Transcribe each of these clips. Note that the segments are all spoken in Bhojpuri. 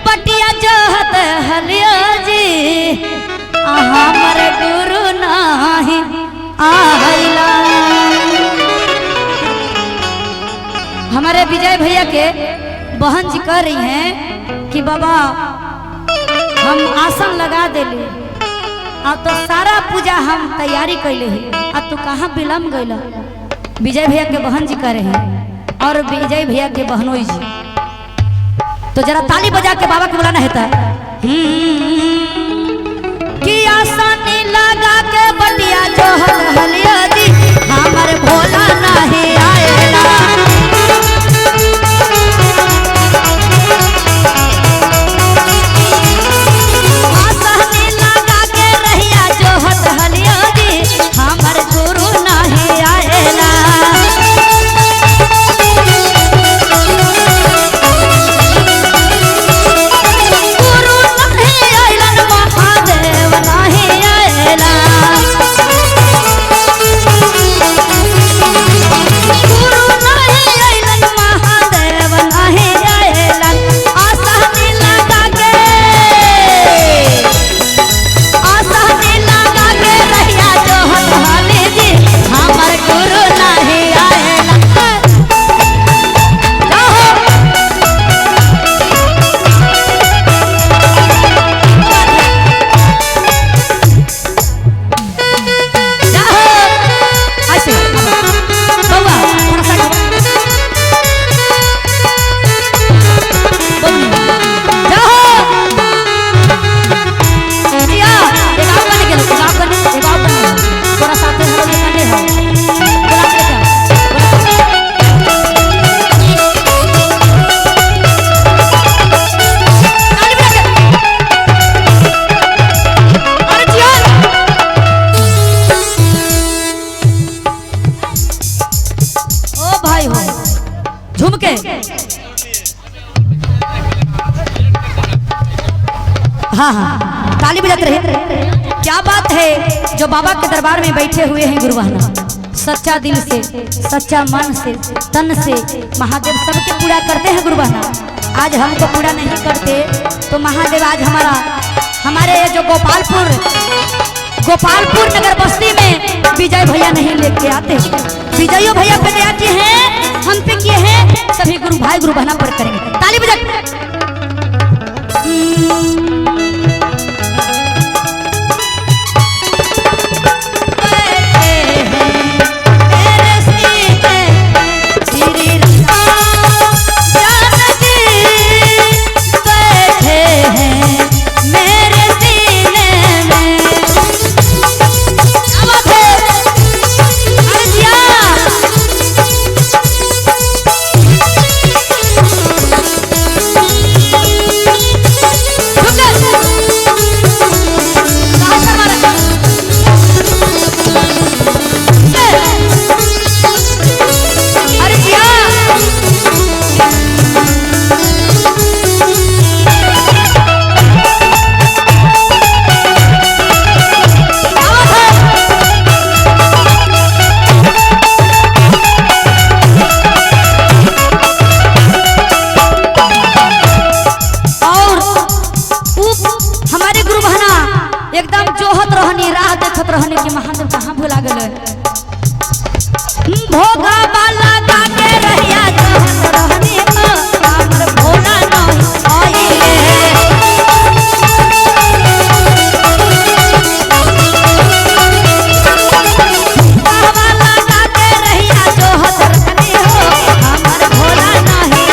बटिया जोहत हलिया जी हमर गुरु नाही आइला। हमारे विजय भैया के बहन जी कह रही हैं कि बाबा हम आसन लगा देले अब तो सारा पूजा हम तैयारी कैले हैं अब तो कहाँ विलम्ब गइल। विजय भैया के बहन जी कह रहे हैं और विजय भैया के बहनोई जी तो जरा ताली बजा के बाबा को बुलाना है कि आसन लगा के बटिया जोहत हलिया जी हमर भोला नहीं आएला। हाँ हाँ ताली बजाते रहे। क्या बात है जो बाबा के दरबार में बैठे हुए हैं गुरुवाना सच्चा दिल से सच्चा मन से तन से महादेव सबके पूरा करते हैं गुरुवाना। आज हमको पूरा नहीं करते तो महादेव आज हमारे जो गोपालपुर नगर बस्ती में विजय भैया नहीं लेके आते। विजय भैया पे आते हैं हम पे किए हैं सभी गुरु भाई गुरु बहना पर करेंगे। ताली बजा रहने के महादेव कहाँ भुला गए भोगा वाला गाके रहिया रहने हमर भोला नहीं वाला गाके रहिया जोहत रखनी हो हमर भोला नहीं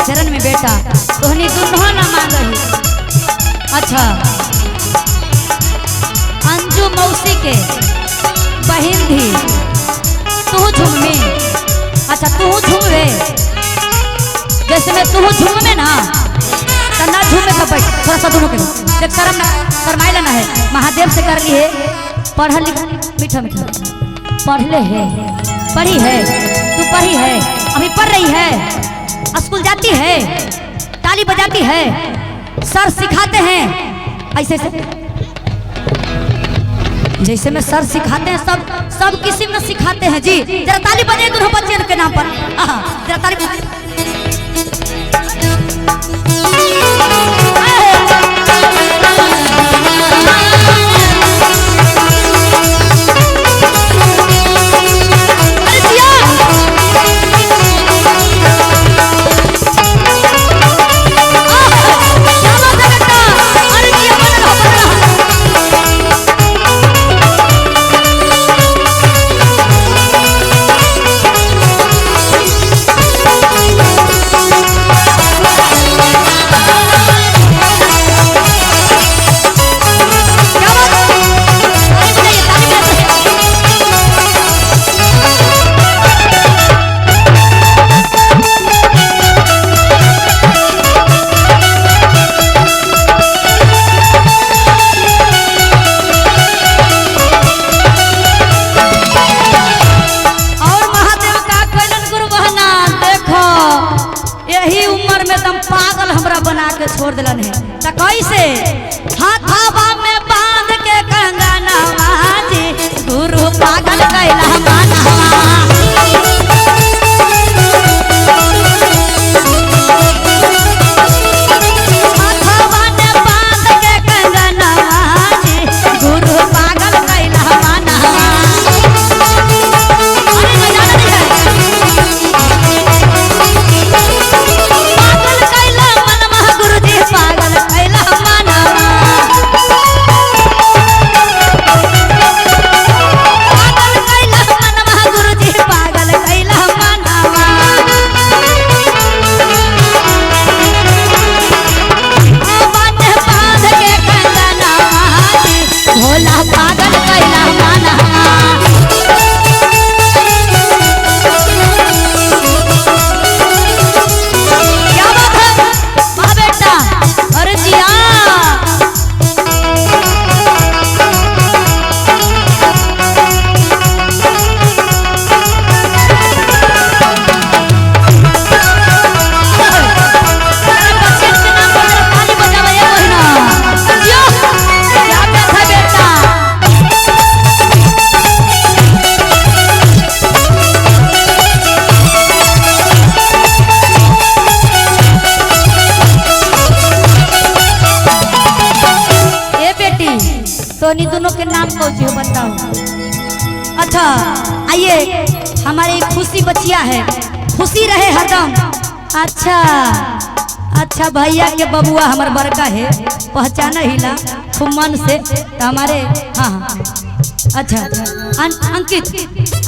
चरण में बेटा तोहनी दुल्हा ना मांग रही। अच्छा के बहन भी तू झूमे। अच्छा तू झूमे जैसे मैं तू झूमे ना तो ना झूमे तो बैठ थोड़ा सा दोनों के देख शर्म ना शर्माई लेना है। महादेव से कर लिए पढ़ लिख मीठा मीठा पढ़ ले है पढ़ी है तू पढ़ी है अभी पढ़ रही है स्कूल जाती है ताली बजाती है सर सिखाते हैं ऐसे से जैसे में सर सिखाते हैं सब किसी में सिखाते हैं जी। जरा ताली बजाइए दोनों बच्चे के नाम पर जरा ताली छोड़ दिलन है त कैसे हाथावा में बांध के कंगनवा जी गुरु पागल कैला मनवा। हाथावा में बांध के कंगनवा जी गुरु पागल कैला मनवा। अरे न जाना नहीं है पागल कैला मनवा गुरुजी पागल कैला मनवा। पागल कैला मनवा गुरुजी पागल कैला मनवा। बांध के कंगनवा जी भोला पागल कैला मनवा। क्या बात है वाह बेटा अरे जिया बच्चे के नाम पर ताली बजावे वही ना जियो क्या बात है बेटा। ए बेटी तो नी दोनों के नाम को जो बताओ। अच्छा आइए हमारी खुशी बचिया है खुशी रहे हरदम। अच्छा अच्छा भैया के बबुआ हमार बड़का है पहचाना हिला खूब मन से तो हमारे हाँ हाँ अच्छा अंकित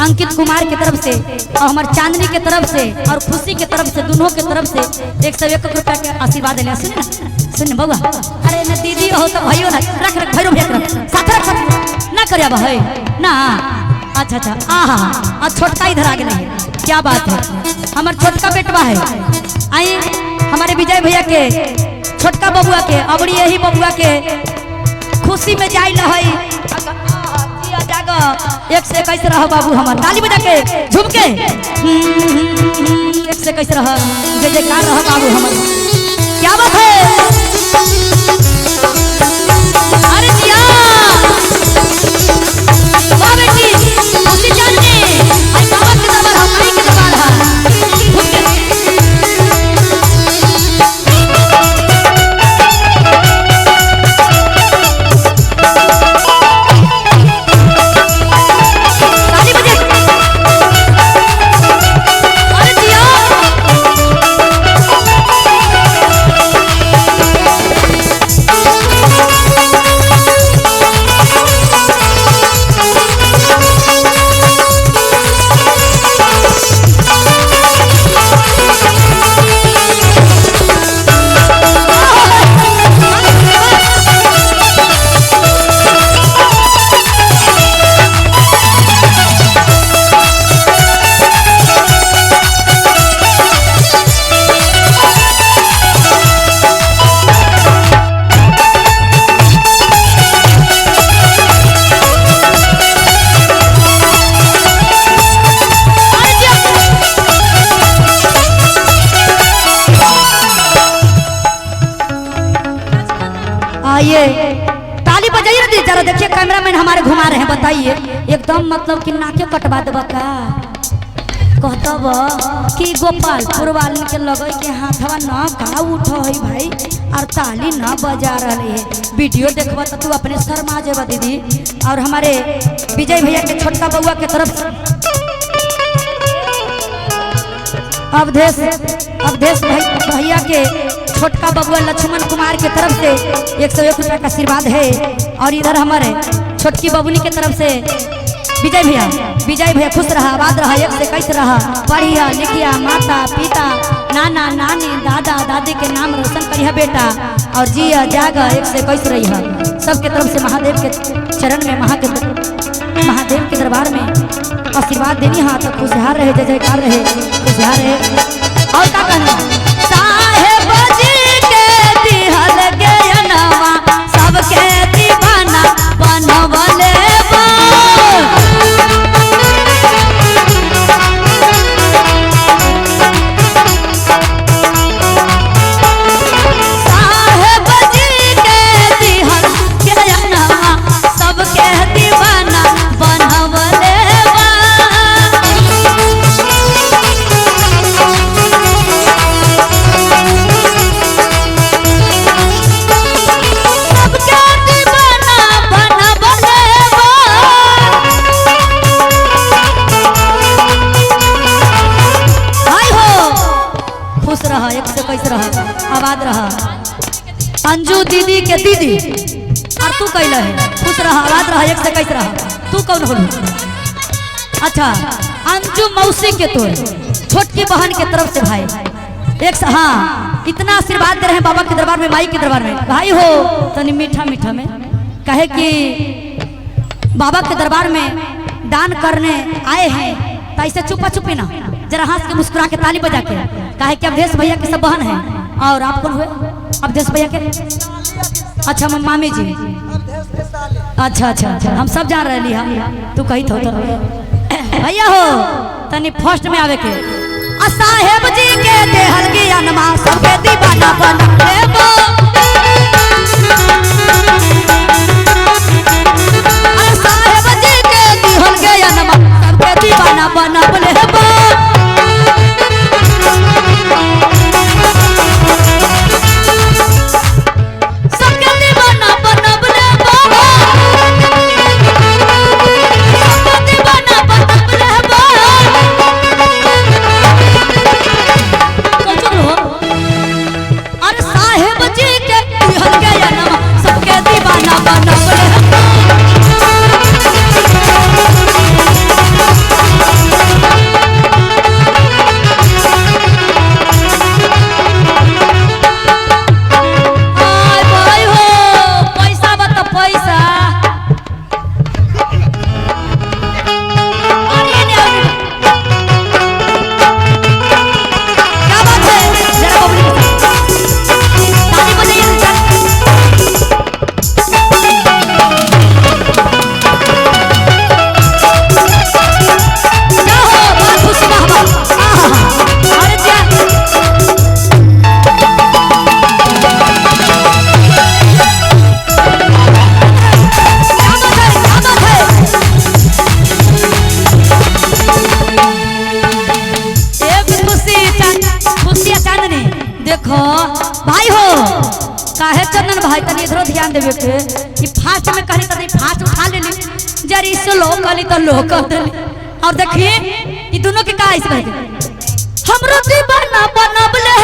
अंकित कुमार की तरफ से और हमारे चांदनी के तरफ से और खुशी के तरफ से दोनों के तरफ से 101 रुपया के आशीर्वाद ले सुन बउआ। अरे न दीदी हो तो भाइयों ना रख रख भैरो भेज रख साथ रख ना करिया भाई ना। अच्छा अच्छा आहा आज छोटका इधर आ गया क्या बात है हमार छोटका बेटवा है। आई हमारे विजय भैया के छोटका बबुआ के अबड़ी यही बबुआ के खुशी में जाई लहई एक से कैसे रह बाबू हमार ताली बजा के झूम के एक से कैसे रह जय जयकार रह बाबू हमार क्या बात है। अरे जिया वाह बेटी खुशी जानने आई बाबा के दरबार हम माई के दरबार है ताली बजा। अरे जिया आइए ताली बजाइए ना जरा, देखिए कैमरामैन हमारे घुमा रहे हैं, बताइए एकदम मतलब कि नाके कटवा देबा का कहतब कि गोपालपुर वाले के लगे के हाथवा न का उठो है भाई और ताली न बजा रहे है। वीडियो देखबा तो तू अपने शर्मा जेबा दीदी। और हमारे विजय भैया के छोटका बउआ के तरफ से अवधेश भैया के छोटका बबुआ लक्ष्मण कुमार की तरफ से 101 रुपया का आशीर्वाद है। और इधर हमारे छोटकी बबुनी की तरफ से विजय भैया खुश रहा, आबाद रहा, एक से कैसे रहा, पढ़िया लिखिया, माता पिता नाना नानी दादा दादी के नाम रोशन करिया बेटा, और जिया जागा एक से कैसे रही है। सबके तरफ से महादेव के चरण में महादेव के दरबार में आशीर्वाद देनी। हाँ तो खुशहाल रहे, जय जयकार रहे, खुशहाल रहे। और क्या कहना साहेब जी के दिहल ज्ञानवा सबके दीवाना बनवले बा। साहेब जी के दिहल ज्ञानवा सबके दीवाना बनवले बा। एक से कैसे रहा, आबाद रहा। अंजू दीदी के दीदी और तू कैला है, खुश रहा, आबाद रहा, एक से कैसे रहा। तू कौन हो? अच्छा अंजू मौसी के तोर छोटकी बहन के तरफ से भाई एक से। हाँ इतना आशीर्वाद दे रहे हैं बाबा के दरबार में, माई के दरबार में। भाई हो तनी मीठा मीठा में कहे कि बाबा के दरबार में दान करने आए हैं तो ऐसे चुपा चुपी ना, जरा हंस के मुस्कुरा के ताली बजा के। काहे कि अवधेश भैया के सब बहन है। और आप कौन हुए? अवधेश भैया के अच्छा मामी जी। अच्छा अच्छा अच्छा हम सब जान रहे हैं। तू कही तो भैया हो तनी फर्स्ट में आवे के। साहेब जी के देहल ज्ञानमा सबके दीवाना बनले बा। साहेब जी के देहल ज्ञानमा सबके दीवाना बनले बा। देखो भाई हो काहे चंदन भाई तनी इधरो ध्यान देवे के कि फास्ट में कहीं तनी फास्ट उठा ले ली जरी स्लो कली तो लो कर दे। और देखिए ये दोनों के का ऐसे कहते हमरो दीवाना बनबले